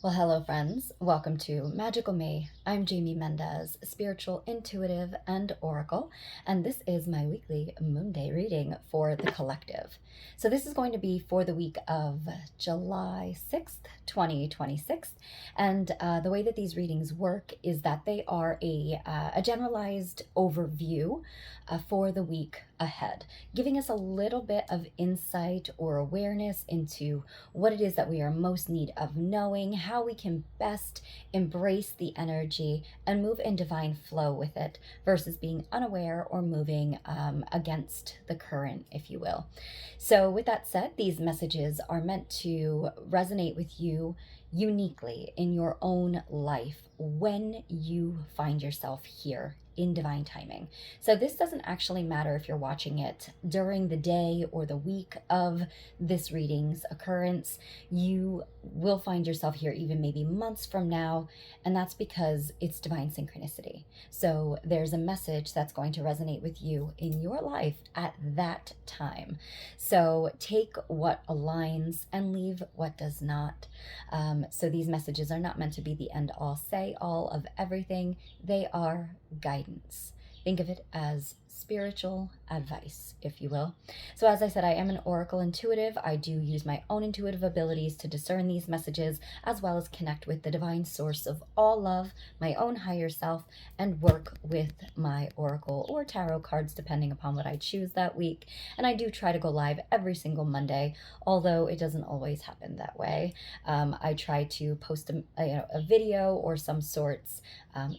Well, hello, friends. Welcome to Magical Me. I'm Jamie Mendez, spiritual intuitive and oracle, and this is my weekly Moonday reading for the collective. So, this is going to be for the week of July 6th, 2026. And the way that these readings work is that they are a generalized overview for the week ahead, giving us a little bit of insight or awareness into what it is that we are most need of knowing, how we can best embrace the energy and move in divine flow with it versus being unaware or moving against the current, if you will. So, with that said, these messages are meant to resonate with you uniquely in your own life when you find yourself here in divine timing. So this doesn't actually matter if you're watching it during the day or the week of this reading's occurrence. You will find yourself here even maybe months from now, and that's because it's divine synchronicity. So there's a message that's going to resonate with you in your life at that time. So take what aligns and leave what does not. So these messages are not meant to be the end all say all of everything. They are guidance. Think of it as spiritual advice, if you will. So, as I said, I am an oracle intuitive. I do use my own intuitive abilities to discern these messages, as well as connect with the divine source of all love, my own higher self, and work with my oracle or tarot cards, depending upon what I choose that week. And I do try to go live every single Monday, although it doesn't always happen that way. I try to post a video or some sorts,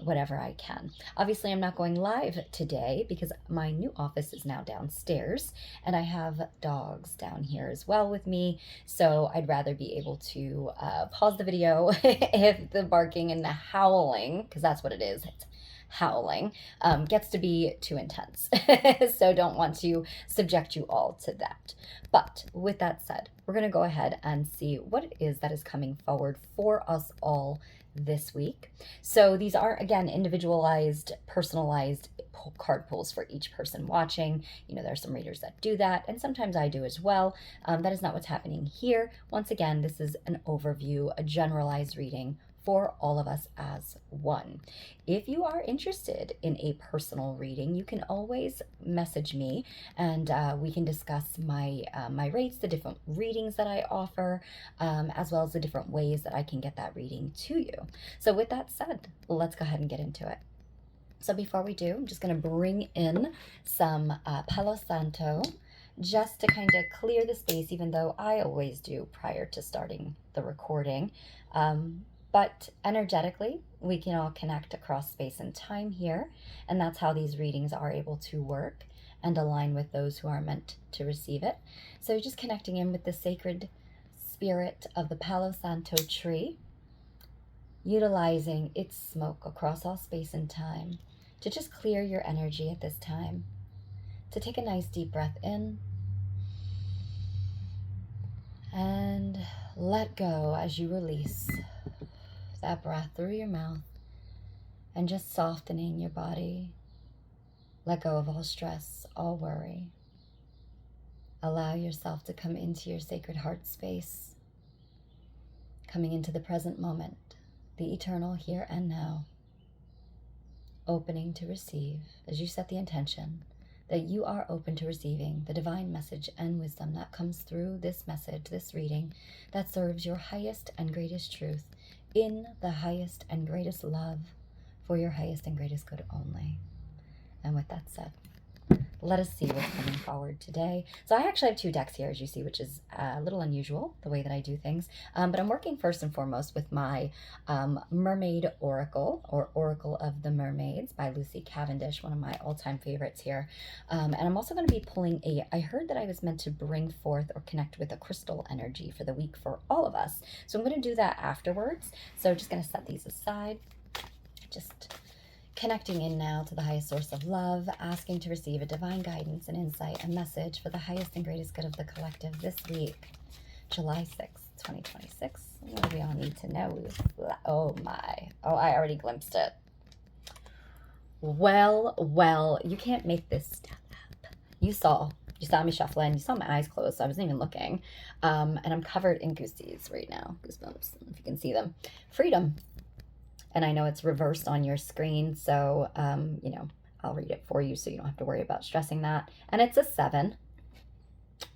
whatever I can. Obviously, I'm not going live today because my new office is now downstairs and I have dogs down here as well with me. So I'd rather be able to pause the video if the barking and the howling, because that's what it is, it's howling, gets to be too intense. So don't want to subject you all to that. But with that said, we're going to go ahead and see what it is that is coming forward for us all this week. So these are, again, individualized, personalized card pulls for each person watching. You know, there are some readers that do that, and sometimes I do as well. That is not what's happening here. Once again, this is an overview, a generalized reading for all of us as one. If you are interested in a personal reading, you can always message me and we can discuss my rates, the different readings that I offer, as well as the different ways that I can get that reading to you. So with that said, let's go ahead and get into it. So before we do, I'm just going to bring in some Palo Santo just to kind of clear the space, even though I always do prior to starting the recording. But energetically, we can all connect across space and time here, and that's how these readings are able to work and align with those who are meant to receive it. So just connecting in with the sacred spirit of the Palo Santo tree, utilizing its smoke across all space and time to just clear your energy at this time. To take a nice deep breath in and let go as you release that breath through your mouth and just softening your body. Let go of all stress, all worry. Allow yourself to come into your sacred heart space, coming into the present moment, the eternal here and now, opening to receive as you set the intention that you are open to receiving the divine message and wisdom that comes through this message, this reading, that serves your highest and greatest truth in the highest and greatest love for your highest and greatest good only. And with that said, let us see what's coming forward today. So I actually have two decks here, as you see, which is a little unusual, the way that I do things. But I'm working first and foremost with my Mermaid Oracle, or Oracle of the Mermaids by Lucy Cavendish, one of my all-time favorites here. And I'm also going to be pulling I heard that I was meant to bring forth or connect with a crystal energy for the week for all of us. So I'm going to do that afterwards. So just going to set these aside. Just connecting in now to the highest source of love, asking to receive a divine guidance and insight and message for the highest and greatest good of the collective this week, July 6th, 2026. What do we all need to know? Oh my. Oh, I already glimpsed it. Well, you can't make this stuff up. You saw You saw me shuffling. You saw my eyes closed, so I wasn't even looking. And I'm covered in goosies right now. Goosebumps, if you can see them. Freedom. And I know it's reversed on your screen, so, I'll read it for you so you don't have to worry about stressing that. And it's a 7.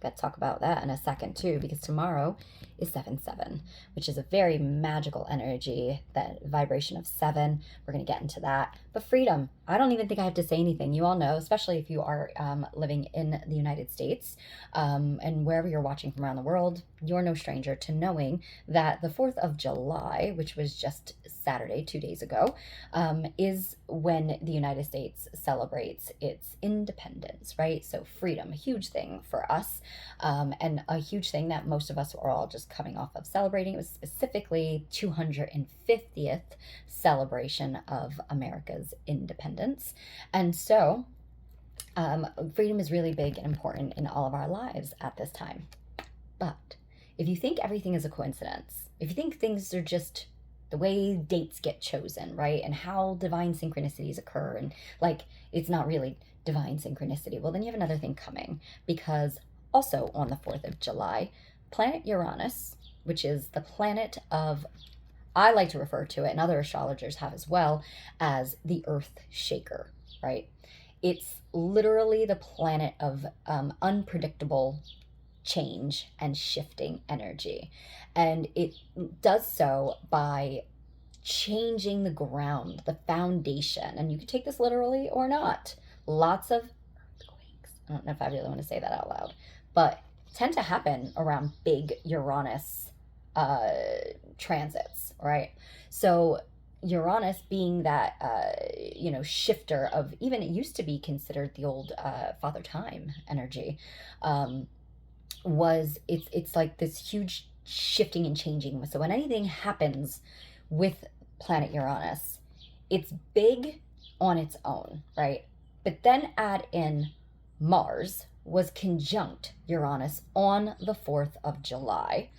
Got to talk about that in a second too, because tomorrow is 7-7, which is a very magical energy, that vibration of 7. We're going to get into that. But freedom, I don't even think I have to say anything. You all know, especially if you are living in the United States, and wherever you're watching from around the world, you're no stranger to knowing that the 4th of July, which was just Saturday, 2 days ago, is when the United States celebrates its independence, right? So freedom, a huge thing for us, and a huge thing that most of us are all just coming off of celebrating. It was specifically 250th celebration of America's independence. And so freedom is really big and important in all of our lives at this time. But if you think everything is a coincidence, if you think things are just the way dates get chosen, right? And how divine synchronicities occur, and like it's not really divine synchronicity, well, then you have another thing coming, because also on the 4th of July, planet Uranus, which is the planet of, I like to refer to it, and other astrologers have as well, as the earth shaker, right? It's literally the planet of unpredictable change and shifting energy. And it does so by changing the ground, the foundation. And you can take this literally or not. Lots of earthquakes. I don't know if I really want to say that out loud, but tend to happen around big Uranus transits, right? So Uranus being that, shifter of, even it used to be considered the old Father Time energy, it's like this huge shifting and changing. So when anything happens with planet Uranus, it's big on its own, right? But then add in Mars was conjunct Uranus on the 4th of July.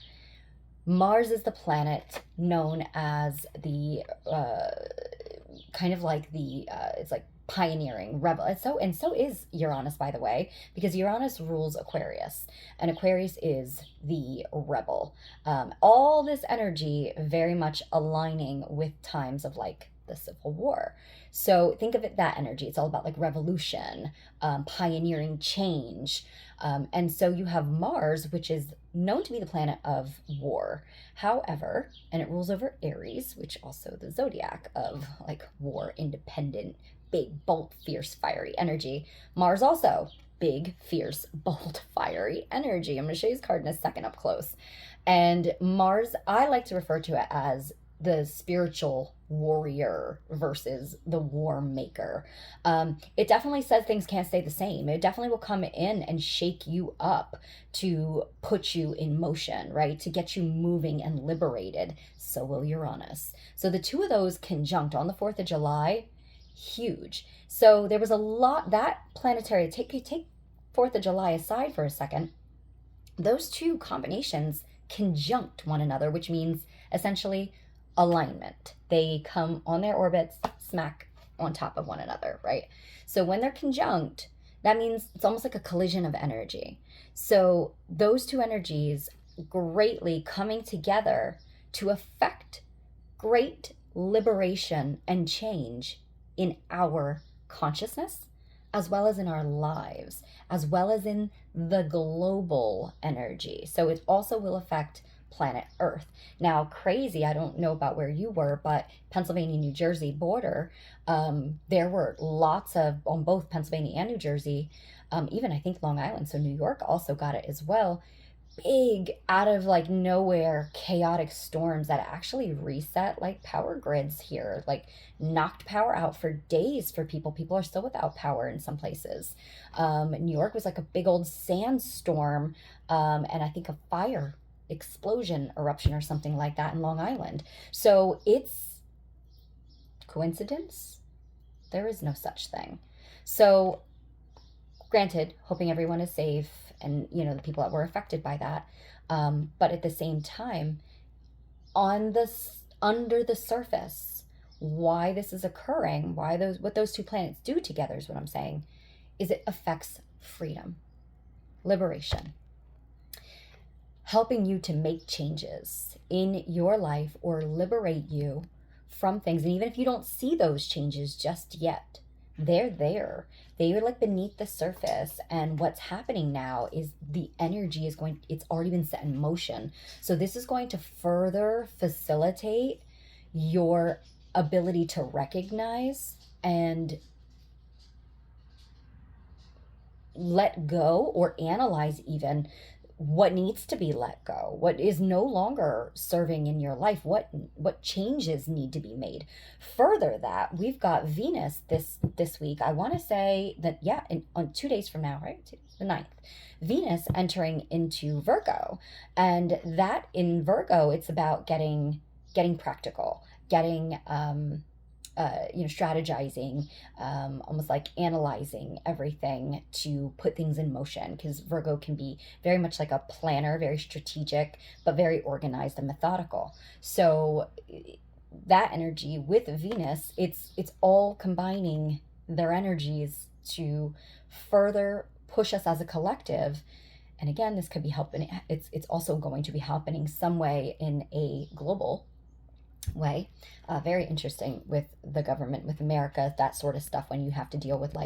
Mars is the planet known as the kind of like the it's like pioneering rebel, and so is Uranus, by the way, because Uranus rules Aquarius, and Aquarius is the rebel. All this energy very much aligning with times of like the Civil War. So think of it, that energy. It's all about like revolution, pioneering change. And so you have Mars, which is known to be the planet of war. However, and it rules over Aries, which also the zodiac of like war, independent, big, bold, fierce, fiery energy. Mars also big, fierce, bold, fiery energy. I'm going to show you this card in a second up close. And Mars, I like to refer to it as the spiritual warrior versus the war maker. It definitely says things can't stay the same. It definitely will come in and shake you up to put you in motion, right? To get you moving and liberated. So will Uranus. So the two of those conjunct on the 4th of July, huge. So there was a lot, that planetary, take 4th of July aside for a second, those two combinations conjunct one another, which means essentially alignment. They come on their orbits, smack on top of one another, right? So when they're conjunct, that means it's almost like a collision of energy. So those two energies greatly coming together to affect great liberation and change in our consciousness, as well as in our lives, as well as in the global energy. So it also will affect planet Earth. Now, crazy, I don't know about where you were, but Pennsylvania, New Jersey border, there were lots of, on both Pennsylvania and New Jersey, even I think Long Island, so New York also got it as well, big out of like nowhere chaotic storms that actually reset like power grids here, like knocked power out for days for people. People are still without power in some places. New York was like a big old sandstorm, and I think a fire explosion eruption or something like that in Long Island. So it's coincidence? There is no such thing. So granted, hoping everyone is safe and the people that were affected by that, but at the same time, under the surface, why this is occurring, what those two planets do together is what I'm saying, is it affects freedom. liberation, helping you to make changes in your life or liberate you from things. And even if you don't see those changes just yet, they're there. They are like beneath the surface. And what's happening now is the energy is going, it's already been set in motion. So this is going to further facilitate your ability to recognize and let go or analyze even what needs to be let go, what is no longer serving in your life, what changes need to be made. Further, that we've got Venus this week. I want to say that on 2 days from now, right, the 9th, Venus entering into Virgo, and that in Virgo, it's about getting practical, getting strategizing, almost like analyzing everything to put things in motion, because Virgo can be very much like a planner, very strategic, but very organized and methodical. So that energy with Venus, it's all combining their energies to further push us as a collective. And again, this could be helping, it's also going to be happening some way in a global way. Very interesting with the government, with America, that sort of stuff, when you have to deal with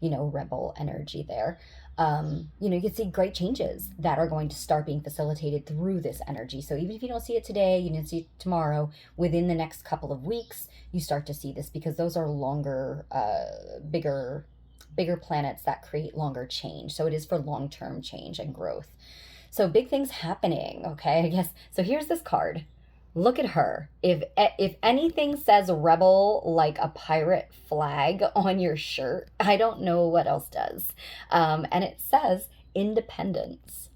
rebel energy there. You can see great changes that are going to start being facilitated through this energy. So even if you don't see it today, you didn't see it tomorrow, within the next couple of weeks, you start to see this, because those are longer, bigger planets that create longer change. So it is for long-term change and growth. So big things happening. Okay, I guess. So here's this card. Look at her. If anything says rebel like a pirate flag on your shirt, I don't know what else does. And it says independence,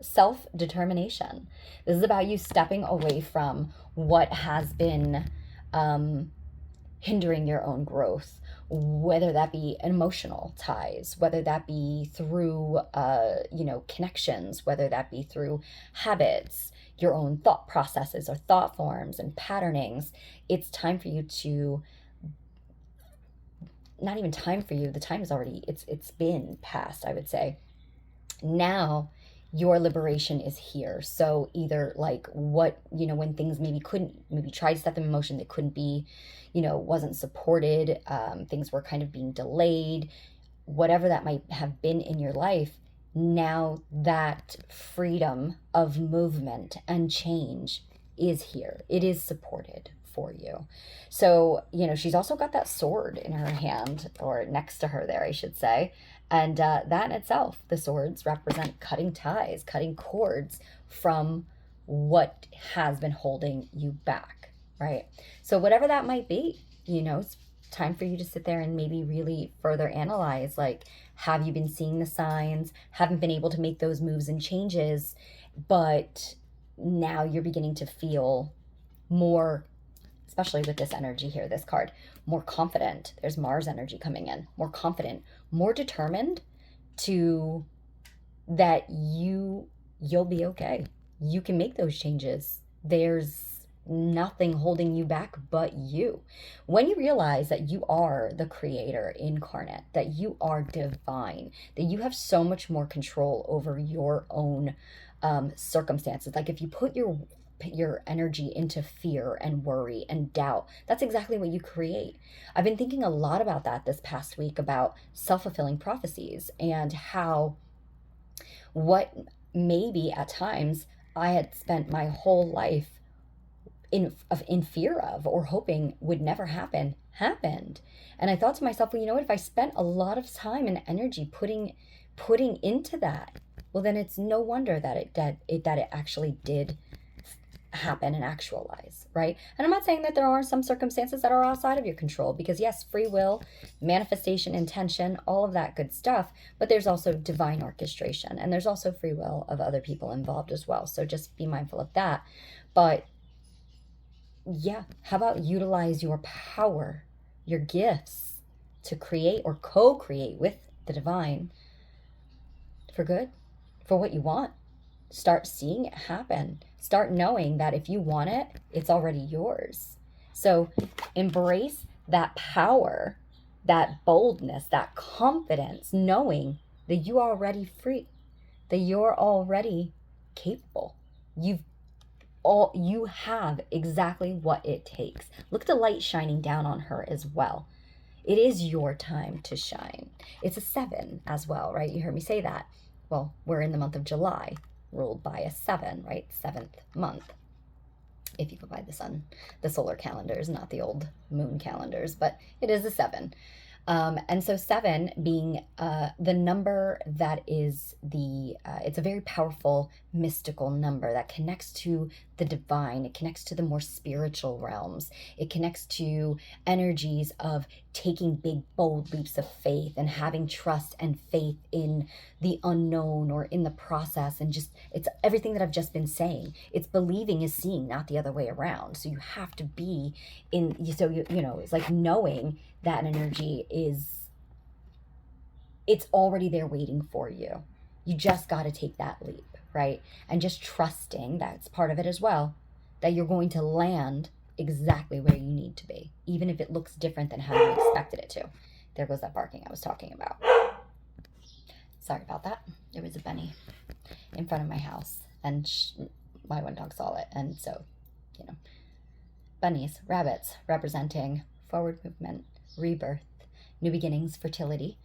self-determination. This is about you stepping away from what has been hindering your own growth, whether that be emotional ties, whether that be through connections, whether that be through habits, your own thought processes or thought forms and patternings. It's time for you to, not even time for you, the time is already, it's been past, I would say. Now your liberation is here. So either like when things maybe tried to set them in motion, they couldn't be, wasn't supported, things were kind of being delayed, whatever that might have been in your life. Now that freedom of movement and change is here. It is supported for you. So, she's also got that sword in her hand, or next to her there, I should say. And that in itself, the swords represent cutting ties, cutting cords from what has been holding you back, right? So whatever that might be, it's time for you to sit there and maybe really further analyze, like, have you been seeing the signs, haven't been able to make those moves and changes, but now you're beginning to feel more, especially with this energy here, this card, more confident. There's Mars energy coming in, more confident, more determined that you'll be okay. You can make those changes. There's nothing holding you back but you. When you realize that you are the creator incarnate, that you are divine, that you have so much more control over your own circumstances. Like if you put your energy into fear and worry and doubt, that's exactly what you create. I've been thinking a lot about that this past week, about self-fulfilling prophecies, and how what maybe at times I had spent my whole life in fear of, or hoping would never happen, happened. And I thought to myself, well, what, if I spent a lot of time and energy putting into that, well, then it's no wonder that it actually did happen and actualize, right? And I'm not saying that there are some circumstances that are outside of your control, because yes, free will, manifestation, intention, all of that good stuff, but there's also divine orchestration, and there's also free will of other people involved as well. So just be mindful of that. But yeah, how about utilize your power, your gifts, to create or co-create with the divine for good, for what you want. Start seeing it happen. Start knowing that if you want it, it's already yours. So embrace that power, that boldness, that confidence, knowing that you are already free. that you're already capable. You have exactly what it takes. Look at the light shining down on her as well. It is your time to shine. It's a 7 as well, right? You heard me say that. Well, we're in the month of July, ruled by a 7, right? 7th month. If you go by the solar calendars, not the old moon calendars, but it is a 7. And so 7 being the number that is it's a very powerful mystical number that connects to the divine. It connects to the more spiritual realms. It connects to energies of taking big, bold leaps of faith and having trust and faith in the unknown or in the process. And just, it's everything that I've just been saying. It's believing is seeing, not the other way around. So you have to be it's like knowing that energy it's already there waiting for you. You just got to take that leap, right? And just trusting, that's part of it as well, that you're going to land exactly where you need to be, even if it looks different than how you expected it to. There goes that barking I was talking about. Sorry about that. There was a bunny in front of my house, and my one dog saw it. And so, bunnies, rabbits, representing forward movement, rebirth, new beginnings, fertility.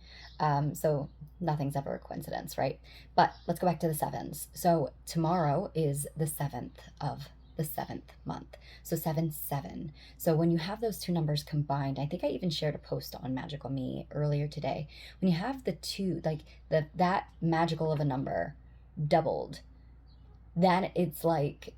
So nothing's ever a coincidence, right? But let's go back to the 7s. So tomorrow is the 7th of the 7th month. So 7-7. So when you have those two numbers combined, I think I even shared a post on Magical Me earlier today. When you have the two, like that magical of a number doubled, then it's like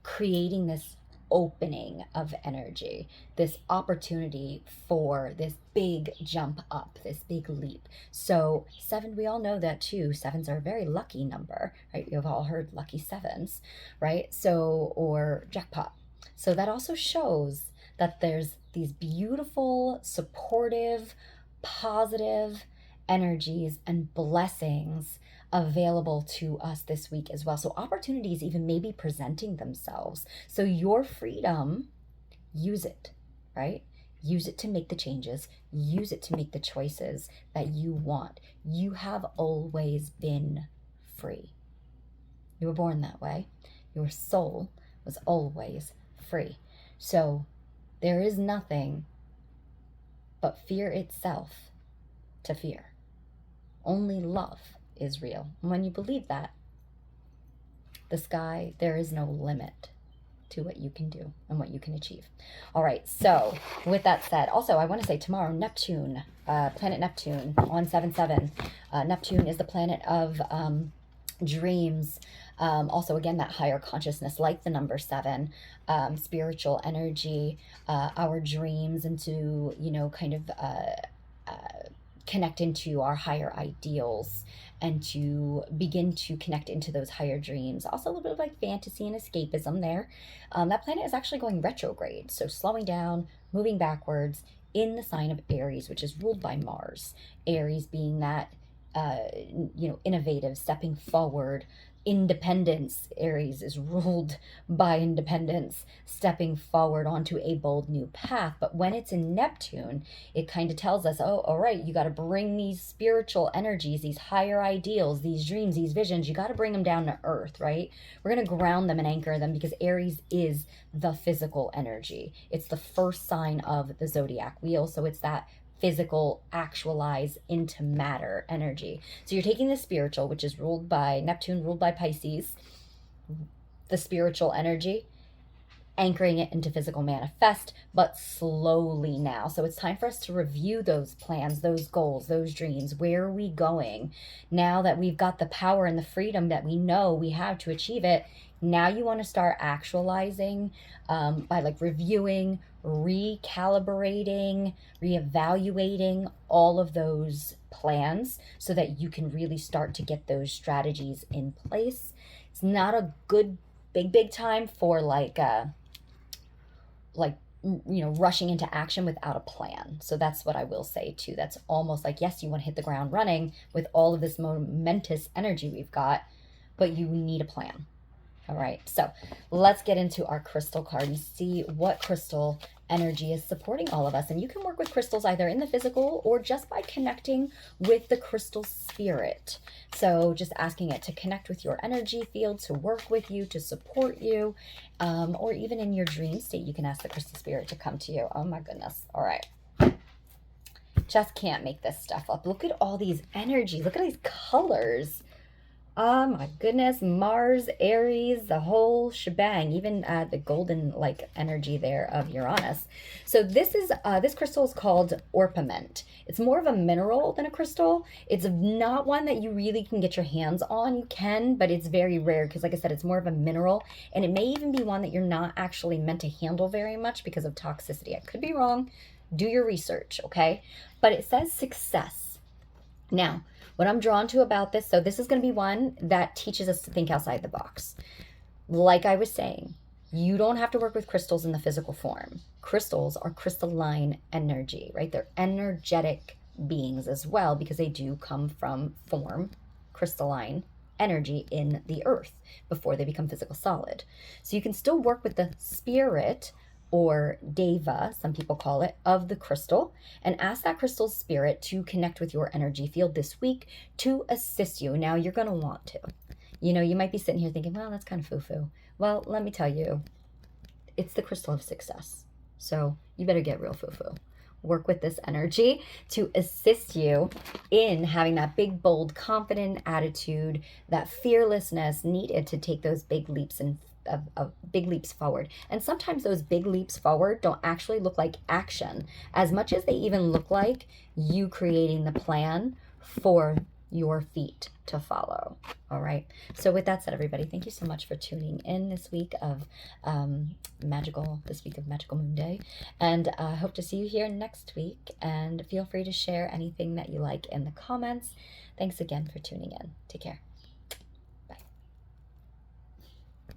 creating this opening of energy, this opportunity for this big jump up, this big leap. So 7, we all know that too. 7s are a very lucky number, right? You've all heard lucky 7s, right? So, or jackpot. So that also shows that there's these beautiful, supportive, positive energies and blessings available to us this week as well. So opportunities even maybe presenting themselves. So your freedom, use it, right? Use it to make the changes. Use it to make the choices that you want. You have always been free. You were born that way. Your soul was always free. So there is nothing but fear itself to fear. Only love is real. And when you believe that, the sky, there is no limit to what you can do and what you can achieve. All right, so with that said, also I want to say tomorrow, Neptune, planet Neptune on 7-7. Neptune is the planet of dreams. Also, again, that higher consciousness, like the number 7, spiritual energy, our dreams, and to, kind of connect into our higher ideals and to begin to connect into those higher dreams. Also a little bit of like fantasy and escapism there. That planet is actually going retrograde, so slowing down, moving backwards in the sign of Aries, which is ruled by Mars. Aries being that innovative, stepping forward, independence. Aries is ruled by independence, stepping forward onto a bold new path. But when it's in Neptune, it kind of tells us, oh, all right, you got to bring these spiritual energies, these higher ideals, these dreams, these visions, you got to bring them down to earth, right? We're going to ground them and anchor them, because Aries is the physical energy. It's the first sign of the zodiac wheel. So it's that physical, actualize into matter energy. So you're taking the spiritual, which is ruled by Neptune, ruled by Pisces, the spiritual energy, anchoring it into physical manifest, but slowly now. So it's time for us to review those plans, those goals, those dreams. Where are we going? Now that we've got the power and the freedom that we know we have to achieve it, now you want to start actualizing by like reviewing, recalibrating, reevaluating all of those plans so that you can really start to get those strategies in place. It's not a good big time for rushing into action without a plan. So that's what I will say too. That's almost like, yes, you want to hit the ground running with all of this momentous energy we've got, but you need a plan. All right, so let's get into our crystal card and see what crystal energy is supporting all of us. And you can work with crystals either in the physical or just by connecting with the crystal spirit. So just asking it to connect with your energy field, to work with you, to support you, or even in your dream state, you can ask the crystal spirit to come to you. Oh my goodness. All right. Just can't make this stuff up. Look at all these energies. Look at these colors. Oh my goodness. Mars, Aries, the whole shebang, even the golden like energy there of Uranus. So this is this crystal is called orpiment. It's more of a mineral than a crystal. It's not one that you really can get your hands on. You can, but it's very rare because like I said, it's more of a mineral, and it may even be one that you're not actually meant to handle very much because of toxicity. I could be wrong. Do your research, okay? But it says success. Now, what I'm drawn to about this, so this is going to be one that teaches us to think outside the box. Like I was saying, you don't have to work with crystals in the physical form. Crystals are crystalline energy, right? They're energetic beings as well because they do come from crystalline energy in the earth before they become physical solid. So you can still work with the spirit or deva, some people call it, of the crystal, and ask that crystal spirit to connect with your energy field this week to assist you. Now, you're going to want to. You know, you might be sitting here thinking, well, that's kind of foo-foo. Well, let me tell you, it's the crystal of success. So you better get real foo-foo. Work with this energy to assist you in having that big, bold, confident attitude, that fearlessness needed to take those big leaps of big leaps forward. And sometimes those big leaps forward don't actually look like action as much as they even look like you creating the plan for your feet to follow. All right. So with that said, everybody, thank you so much for tuning in this week of Magical Moonday. And I hope to see you here next week. And feel free to share anything that you like in the comments. Thanks again for tuning in. Take care.